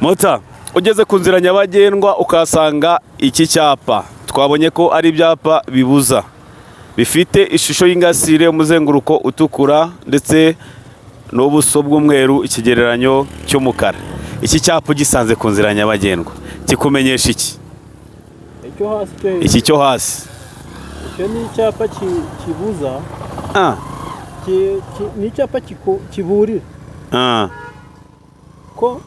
Mota, ugeze ku nzira nyabagendwa ukasanga iki cyapa, twabonye ko ari ibyapa bibuza, bifite ishusho y'ingasire, umuzenguruko utukura ndetse n'ubuso bw'umweru, ikigereranyo cy'umukara. Iki cyapa gisanze ku nzira nyabagendwa kikumenyesha iki? Iki cyo hasi icyo ni icyapa kibuza, ni icyapa kiburira ko,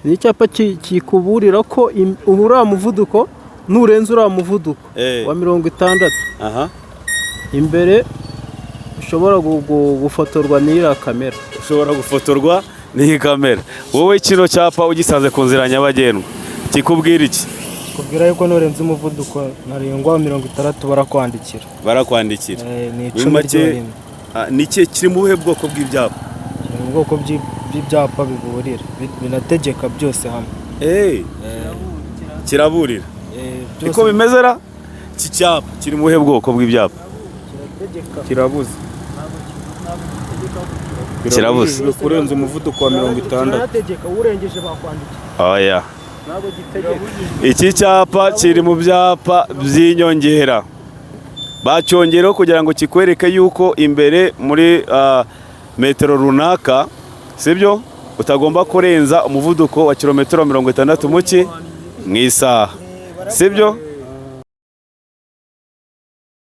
ni icyapa kikuburira ko uriya muvuduko nurenza uriya muvuduko wa 60 imbere ushobora gufotorwa n'iriya kamera. Ushobora gufotorwa n'iyi kamera. Wowe kino cyapa ugisanze ku nzira nyabagendwa kikubwira iki? Kubwira yuko nurenza umuvuduko ntarengwa 60 barakwandikira. Ni 10 nike kiri mu buhe bwoko bw'ibyapa? Mu bwoko bw'ibyapa biburira, binategeka byose hamwe. Kiraburira. Niko bimezera? Iki cyapa kiri mu buhe bwoko bw'ibyapa? Kirabuza. Kirabuza kurenza umuvuduko wa 60. Kirategeka urengeje bakwandikira. Oya. Iki cyapa kiri mu byapa by'inyongera, bacyongereho kugira ngo kikwereke yuko imbere muri metero runaka, sibyo, utagomba kurenza umuvuduko wa kilometero 60 mu isaha, sibyo.